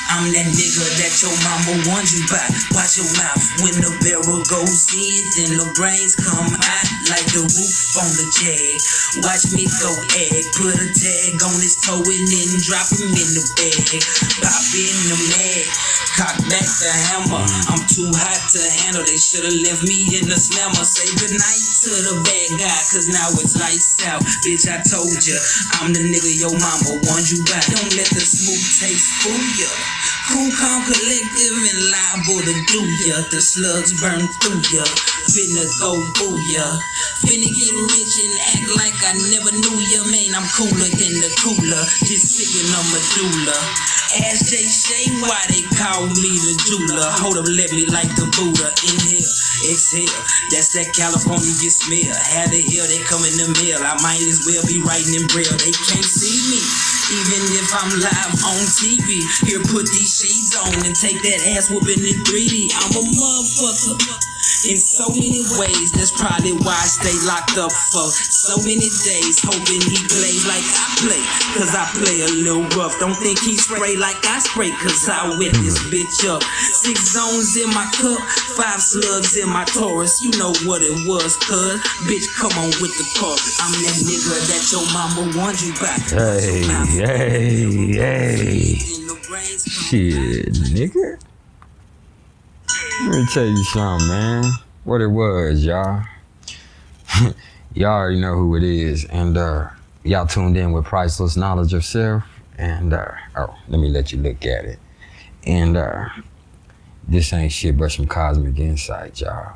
I'm that nigga that your mama warned you by. Watch your mouth when the barrel goes in, then the brains come out like the roof on the jag. Watch me go egg, put a tag on his toe and then drop him in the bag. Pop in the mag, cock back the hammer. I'm too hot to handle, they should've left me in the slammer. Say goodnight to the bad guy, cause now it's lights out. Bitch, I told ya, I'm the nigga your mama warned you by. Don't let the smooth taste fool ya. Cool, calm, collective, and liable to do ya. The slugs burn through ya. Finna go booyah. Finna get rich and act like I never knew ya. Man, I'm cooler than the cooler. Just sickin' a medulla. Ask Jay Shay why they call me the jeweler. Hold up, let me like the Buddha. Inhale, exhale. That's that California smell. How the hell they come in the mail? I might as well be writing in braille. They can't see me, even if I'm live on TV. Here, put these sheets on and take that ass whooping in 3D. I'm a motherfucker in so many ways. That's probably why I stay locked up for so many days, hoping he plays like I play, cause I play a little rough. Don't think he spray like I spray, cause I whip this bitch up. 6 zones in my cup, 5 slugs in my Taurus. You know what it was, cuz. Bitch, come on with the chorus. I'm that nigga that your mama warned you by. Hey. Shit, nigga. Let me tell you something, man. What it was, y'all. Y'all already know who it is. And y'all tuned in with Priceless Knowledge of Self. And let me let you look at it. And this ain't shit but some cosmic insight, y'all.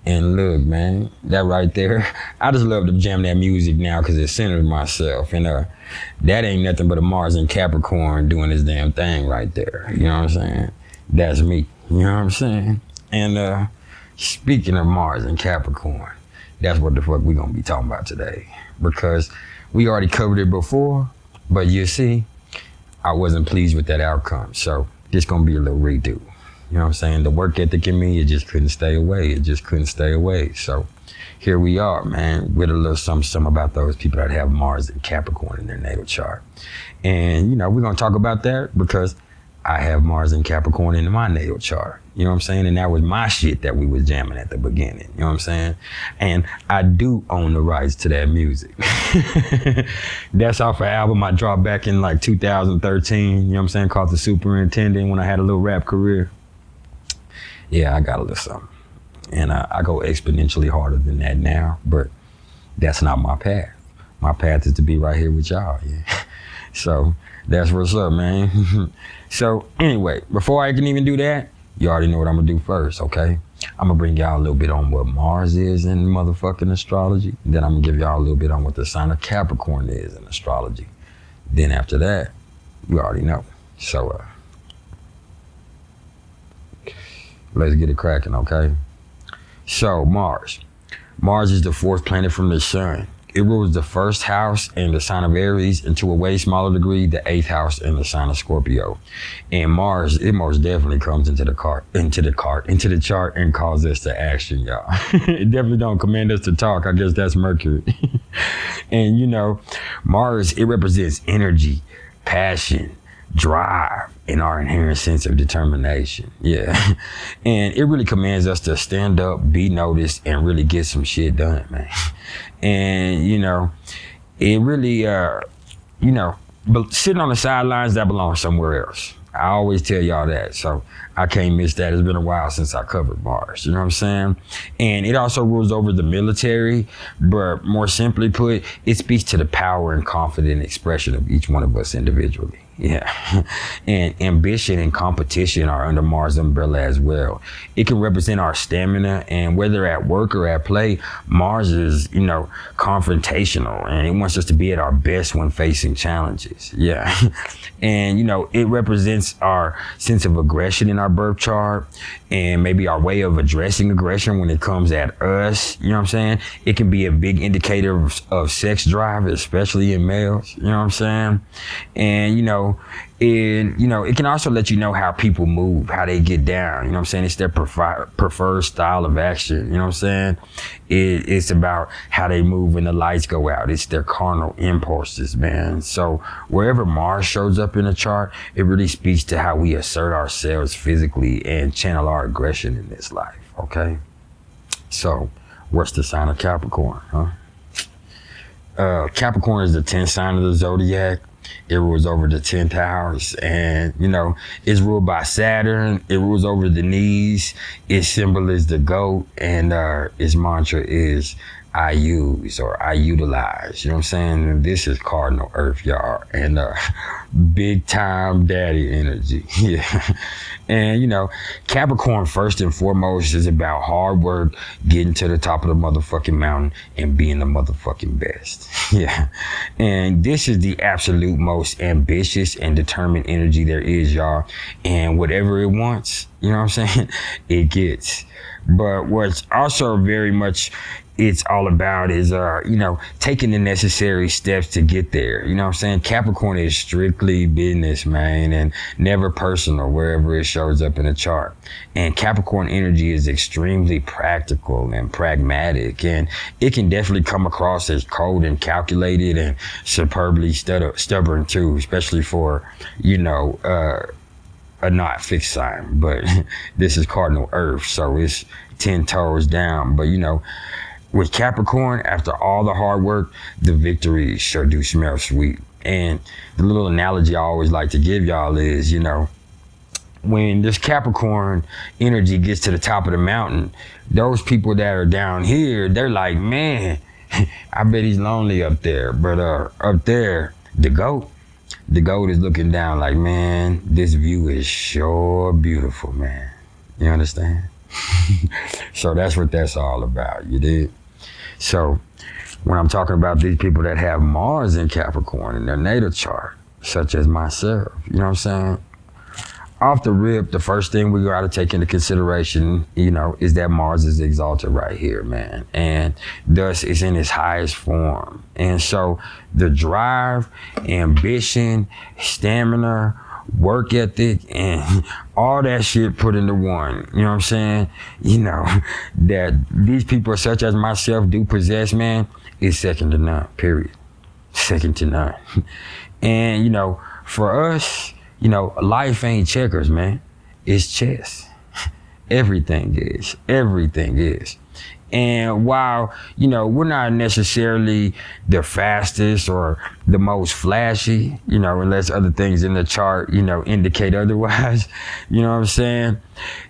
And look, man, that right there, I just love to jam that music now because it centers myself. And that ain't nothing but a Mars and Capricorn doing this damn thing right there. You know what I'm saying? That's me. You know what I'm saying? And speaking of Mars and Capricorn, that's what the fuck we gonna be talking about today. Because we already covered it before, but you see, I wasn't pleased with that outcome. So this gonna be a little redo. You know what I'm saying? The work ethic in me, it just couldn't stay away. It just couldn't stay away. So here we are, man, with a little something about those people that have Mars and Capricorn in their natal chart. And, you know, we're gonna talk about that because I have Mars and Capricorn in my natal chart. You know what I'm saying? And that was my shit that we was jamming at the beginning. You know what I'm saying? And I do own the rights to that music. That's off an album I dropped back in like 2013, you know what I'm saying, called The Superintendent, when I had a little rap career. Yeah, I got a little something. And I go exponentially harder than that now, but that's not my path. My path is to be right here with y'all, yeah. So that's what's up, man. So anyway, before I can even do that, you already know what I'm gonna do first, okay? I'm gonna bring y'all a little bit on what Mars is in motherfucking astrology. Then I'm gonna give y'all a little bit on what the sign of Capricorn is in astrology. Then after that, you already know. So let's get it cracking, okay? So Mars. Mars is the 4th planet from the sun. It rules the 1st house in the sign of Aries, and to a way smaller degree, the 8th house in the sign of Scorpio. And Mars, it most definitely comes into the chart and calls us to action, y'all. It definitely don't command us to talk. I guess that's Mercury. And you know, Mars, it represents energy, passion, drive, and our inherent sense of determination. Yeah. And it really commands us to stand up, be noticed, and really get some shit done, man. And you know, it really but sitting on the sidelines, that belongs somewhere else. I always tell y'all that, so I can't miss that. It's been a while since I covered Mars, you know what I'm saying? And it also rules over the military, but more simply put, it speaks to the power and confident expression of each one of us individually. Yeah. And ambition and competition are under Mars' umbrella as well. It can represent our stamina, and whether at work or at play, Mars is, you know, confrontational, and it wants us to be at our best when facing challenges. Yeah. And, you know, it represents our sense of aggression in our birth chart, and maybe our way of addressing aggression when it comes at us. You know what I'm saying? It can be a big indicator of sex drive, especially in males. You know what I'm saying? And, you know, know, and, you know, it can also let you know how people move, how they get down. You know what I'm saying? It's their preferred style of action. You know what I'm saying? It's about how they move when the lights go out. It's their carnal impulses, man. So wherever Mars shows up in a chart, it really speaks to how we assert ourselves physically and channel our aggression in this life, okay? So what's the sign of Capricorn, huh? Capricorn is the 10th sign of the zodiac. It rules over the 10th house, and, you know, it's ruled by Saturn. It rules over the knees. Its symbol is the goat, and its mantra is I use, or I utilize. You know what I'm saying? And this is cardinal earth, y'all, and big time daddy energy. Yeah. And, you know, Capricorn, first and foremost, is about hard work, getting to the top of the motherfucking mountain and being the motherfucking best. Yeah. And this is the absolute most ambitious and determined energy there is, y'all. And whatever it wants, you know what I'm saying, it gets. But what's also very much it's all about is, you know, taking the necessary steps to get there. You know what I'm saying? Capricorn is strictly business, man, and never personal wherever it shows up in a chart. And Capricorn energy is extremely practical and pragmatic, and it can definitely come across as cold and calculated and superbly stubborn too, especially for, you know, a not fixed sign. But this is cardinal earth, so it's 10 toes down. But, you know, with Capricorn, after all the hard work, the victory sure do smell sweet. And the little analogy I always like to give y'all is, you know, when this Capricorn energy gets to the top of the mountain, those people that are down here, they're like, man, I bet he's lonely up there. But up there, the goat is looking down like, man, this view is sure beautiful, man. You understand? So that's what that's all about, you did? So when I'm talking about these people that have Mars in Capricorn in their natal chart, such as myself, you know what I'm saying? Off the rip, the first thing we got to take into consideration, you know, is that Mars is exalted right here, man. And thus it's in its highest form. And so the drive, ambition, stamina, work ethic, and all that shit put into one, you know what I'm saying? You know, that these people such as myself do possess, man, is second to none, period. Second to none. And, you know, for us, you know, life ain't checkers, man. It's chess. Everything is. Everything is. And while, you know, we're not necessarily the fastest or the most flashy, you know, unless other things in the chart, you know, indicate otherwise, you know what I'm saying?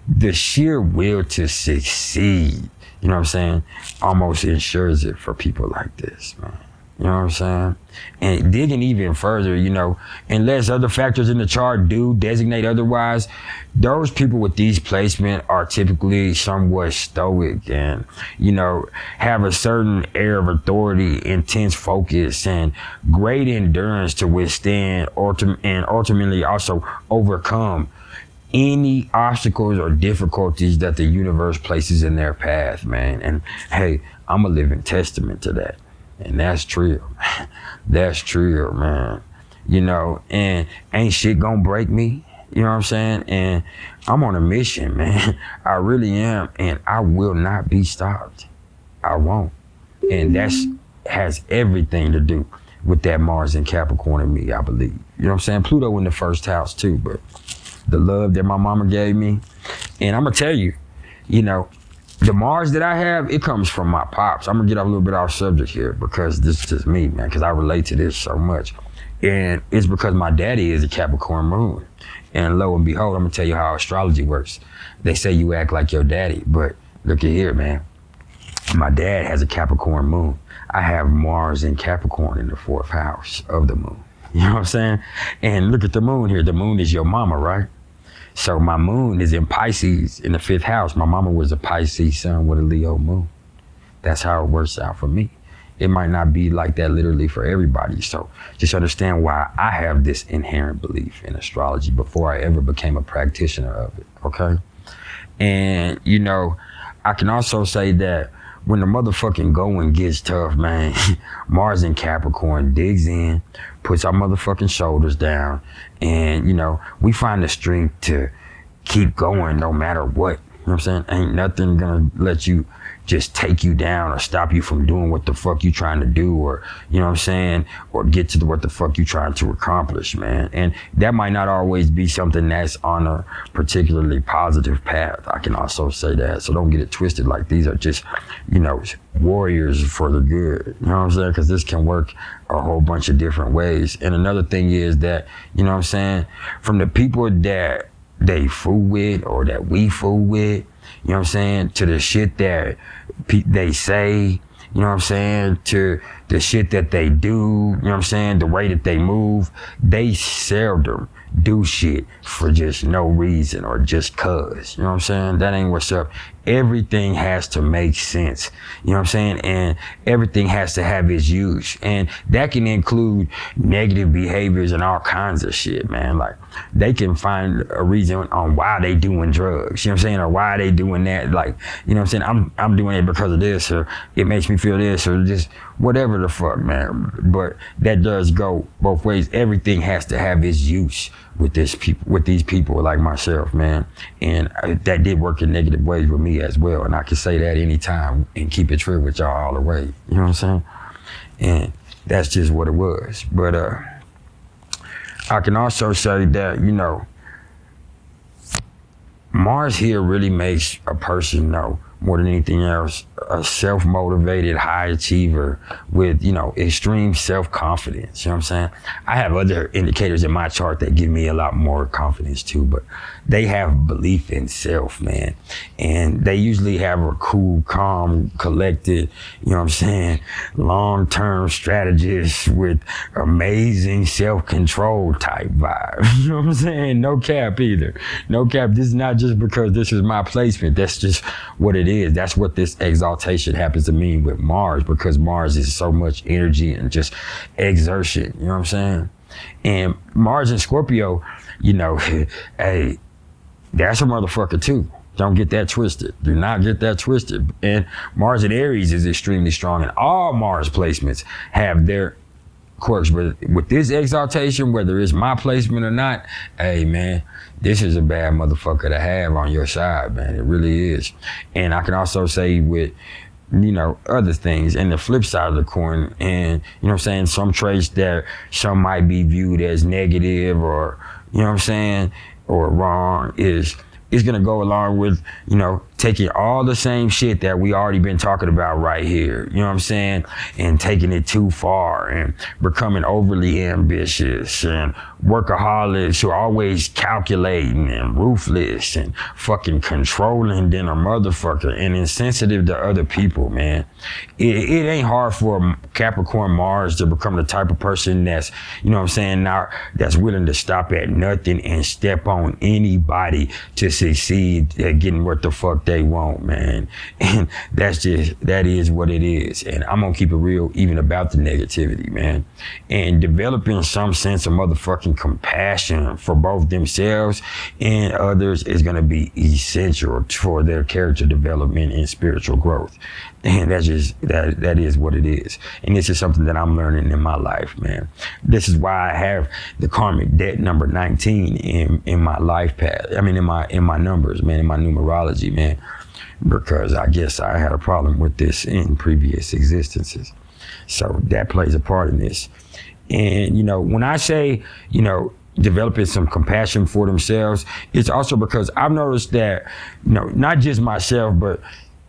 The sheer will to succeed, you know what I'm saying, almost ensures it for people like this, man. You know what I'm saying? And digging even further, you know, unless other factors in the chart do designate otherwise, those people with these placements are typically somewhat stoic and, you know, have a certain air of authority, intense focus, and great endurance to withstand and ultimately also overcome any obstacles or difficulties that the universe places in their path, man. And hey, I'm a living testament to that. And that's true. That's true, man. You know, and ain't shit gonna break me. You know what I'm saying? And I'm on a mission, man. I really am. And I will not be stopped. I won't. And that's has everything to do with that Mars in Capricorn in me, I believe. You know what I'm saying? Pluto in the first house too, but the love that my mama gave me. And I'm gonna tell you, you know, the Mars that I have, it comes from my pops. I'm gonna get a little bit off subject here because this is just me, man, because I relate to this so much. And it's because my daddy is a Capricorn moon. And lo and behold, I'm gonna tell you how astrology works. They say you act like your daddy, but look at here, man. My dad has a Capricorn moon. I have Mars in Capricorn in the 4th house of the moon. You know what I'm saying? And look at the moon here. The moon is your mama, right? So my moon is in Pisces in the 5th house. My mama was a Pisces sun with a Leo moon. That's how it works out for me. It might not be like that literally for everybody. So just understand why I have this inherent belief in astrology before I ever became a practitioner of it, okay? And, you know, I can also say that when the motherfucking going gets tough, man, Mars in Capricorn digs in, puts our motherfucking shoulders down, and, you know, we find the strength to keep going no matter what. You know what I'm saying? Ain't nothing gonna let you just take you down or stop you from doing what the fuck you trying to do, or, you know what I'm saying, or get to what the fuck you trying to accomplish, man. And that might not always be something that's on a particularly positive path. I can also say that. So don't get it twisted, like these are just, you know, warriors for the good. You know what I'm saying? Because this can work a whole bunch of different ways. And another thing is that, you know what I'm saying, from the people that they fool with or that we fool with, you know what I'm saying, to the shit that they say, you know what I'm saying, to the shit that they do, you know what I'm saying, the way that they move, they seldom do shit for just no reason or just cause, you know what I'm saying? That ain't what's up. Everything has to make sense, you know what I'm saying? And everything has to have its use. And that can include negative behaviors and all kinds of shit, man. Like, they can find a reason on why they doing drugs, you know what I'm saying? Or why they doing that. Like, you know what I'm saying? I'm doing it because of this, or it makes me feel this, or just whatever the fuck, man. But that does go both ways. Everything has to have its use with these people like myself, man. And that did work in negative ways with me as well. And I can say that anytime and keep it true with y'all all the way. You know what I'm saying? And that's just what it was. But I can also say that, you know, Mars here really makes a person know, more than anything else, a self-motivated high achiever with, you know, extreme self-confidence. You know what I'm saying? I have other indicators in my chart that give me a lot more confidence too, but they have belief in self, man. And they usually have a cool, calm, collected, you know what I'm saying, long-term strategist with amazing self-control type vibe. You know what I'm saying? No cap either. No cap. This is not just because this is my placement. That's just what it is. That's what this exaltation happens to mean with Mars, because Mars is so much energy and just exertion. You know what I'm saying? And Mars in Scorpio, you know, hey, that's a motherfucker too. Don't get that twisted. Do not get that twisted. And Mars in Aries is extremely strong, and all Mars placements have their quirks. But with this exaltation, whether it's my placement or not, hey man, this is a bad motherfucker to have on your side, man. It really is. And I can also say with, you know, other things, and the flip side of the coin, and, you know what I'm saying, some traits that some might be viewed as negative or, you know what I'm saying, or wrong, is gonna go along with, you know, taking all the same shit that we already been talking about right here, you know what I'm saying, and taking it too far and becoming overly ambitious and workaholics who are always calculating and ruthless and fucking controlling than a motherfucker and insensitive to other people, man. It ain't hard for Capricorn Mars to become the type of person that's, you know what I'm saying, now that's willing to stop at nothing and step on anybody to succeed at getting what the fuck they want, man. And that is what it is. And I'm gonna keep it real even about the negativity, man. And developing some sense of motherfucking compassion for both themselves and others is gonna be essential for their character development and spiritual growth. And that is what it is. And this is something that I'm learning in my life, man. This is why I have the karmic debt number 19 in my life path. I mean, in my numbers, man, in my numerology, man, because I guess I had a problem with this in previous existences. So that plays a part in this. And, you know, when I say, you know, developing some compassion for themselves, it's also because I've noticed that, you know, not just myself, but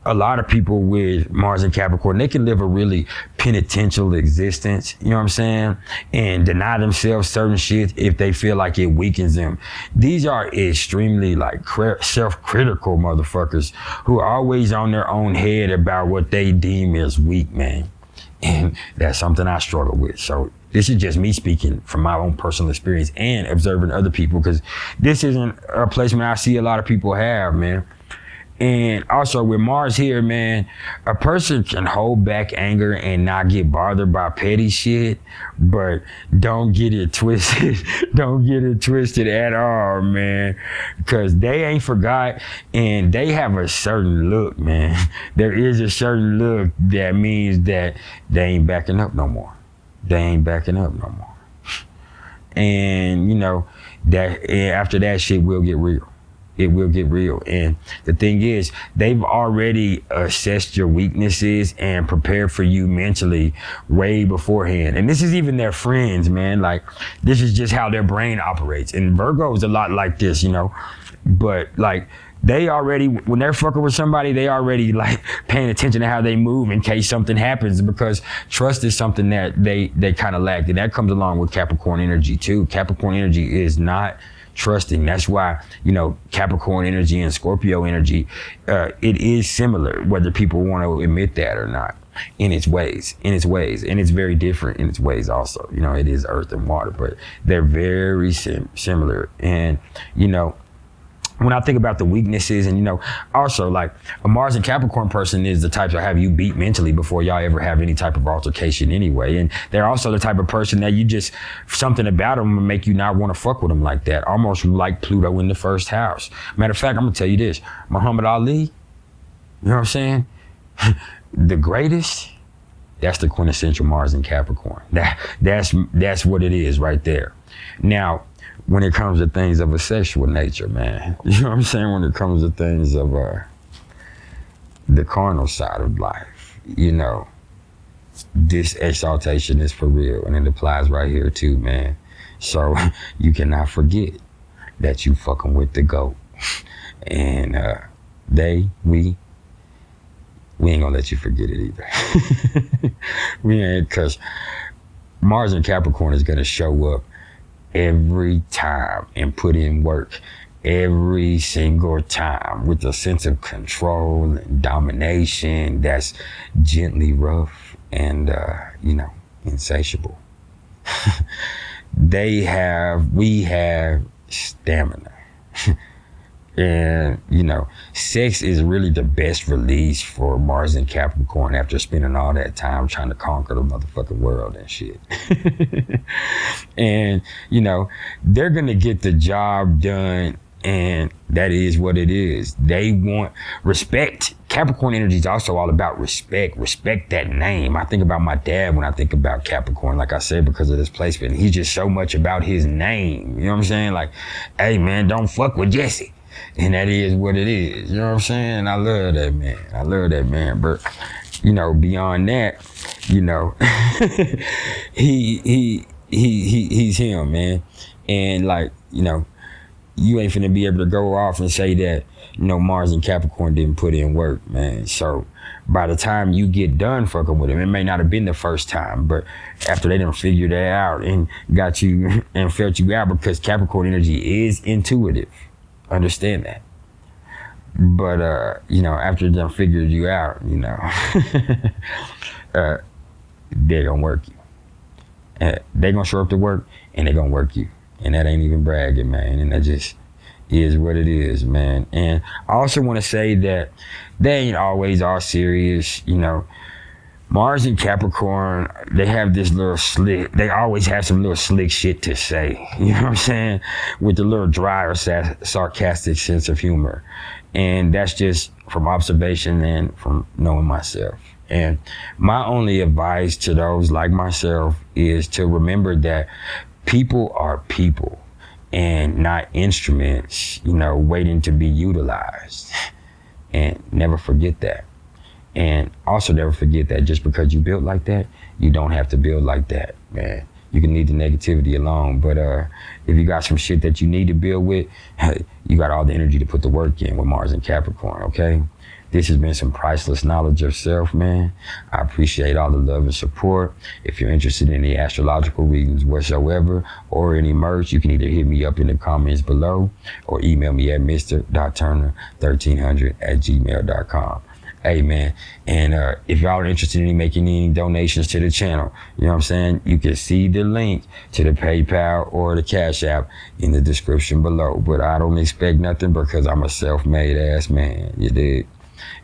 a lot of people with Mars and Capricorn, they can live a really penitential existence, you know what I'm saying? And deny themselves certain shit if they feel like it weakens them. These are extremely like self-critical motherfuckers who are always on their own head about what they deem as weak, man. And that's something I struggle with. So this is just me speaking from my own personal experience and observing other people, because this isn't a placement I see a lot of people have, man. And also with Mars here, man, a person can hold back anger and not get bothered by petty shit, but don't get it twisted. Don't get it twisted at all, man, because they ain't forgot, and they have a certain look, man. There is a certain look that means that they ain't backing up no more. They ain't backing up no more. And, you know, that after that shit will get real. It will get real. And the thing is, they've already assessed your weaknesses and prepared for you mentally way beforehand. And this is even their friends, man. Like, this is just how their brain operates. And Virgo is a lot like this, you know. But like, they already, when they're fucking with somebody, they already like paying attention to how they move in case something happens, because trust is something that they kind of lack. And that comes along with Capricorn energy too. Capricorn energy is not trusting. That's why, you know, Capricorn energy and Scorpio energy, it is similar, whether people want to admit that or not, in its ways. And it's very different in its ways also. You know, it is earth and water, but they're very similar. And, you know, when I think about the weaknesses, and, you know, also like a Mars and Capricorn person is the type to have you beat mentally before y'all ever have any type of altercation anyway. And they're also the type of person that you just, something about them will make you not want to fuck with them like that. Almost like Pluto in the first house. Matter of fact, I'm gonna tell you this, Muhammad Ali, you know what I'm saying? The greatest, that's the quintessential Mars and Capricorn. That's what it is right there. Now, when it comes to things of a sexual nature, man, you know what I'm saying? When it comes to things of the carnal side of life, you know, this exaltation is for real, and it applies right here too, man. So you cannot forget that you fucking with the GOAT. And we ain't gonna let you forget it either. We ain't, because Mars and Capricorn is gonna show up every time and put in work every single time with a sense of control and domination that's gently rough and, you know, insatiable. We have stamina. And, you know, sex is really the best release for Mars and Capricorn after spending all that time trying to conquer the motherfucking world and shit. And, you know, they're going to get the job done, and that is what it is. They want respect. Capricorn energy is also all about respect. Respect that name. I think about my dad when I think about Capricorn, like I said, because of this placement. He's just so much about his name. You know what I'm saying? Like, hey, man, don't fuck with Jesse. And that is what it is. You know what I'm saying? I love that man. But, you know, beyond that, you know, he's him, man. And like, you know, you ain't finna be able to go off and say that, you know, Mars and Capricorn didn't put in work, man. So by the time you get done fucking with him, it may not have been the first time, but after they done figured that out and got you and felt you out, because Capricorn energy is intuitive. Understand that. But, you know, after they done figured you out, you know, they're gonna work you. They're gonna show up to work and they're gonna work you. And that ain't even bragging, man. And that just is what it is, man. And I also want to say that they ain't always all serious, you know. Mars and Capricorn, they have this little slick, they always have some little slick shit to say, you know what I'm saying? With the little dry or sarcastic sense of humor. And that's just from observation and from knowing myself. And my only advice to those like myself is to remember that people are people and not instruments, you know, waiting to be utilized. And never forget that. And also never forget that just because you built like that, you don't have to build like that, man. You can leave the negativity alone. But if you got some shit that you need to build with, hey, you got all the energy to put the work in with Mars and Capricorn, okay? This has been some priceless knowledge of self, man. I appreciate all the love and support. If you're interested in any astrological readings whatsoever or any merch, you can either hit me up in the comments below or email me at mr.turner1300@gmail.com. Hey, man, and if y'all are interested in making any donations to the channel, you know what I'm saying? You can see the link to the PayPal or the Cash App in the description below. But I don't expect nothing because I'm a self-made ass man, you dig?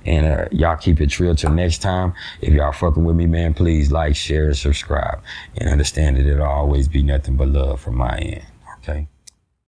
And y'all keep it real till next time. If y'all fucking with me, man, please like, share, and subscribe. And understand that it'll always be nothing but love from my end, okay?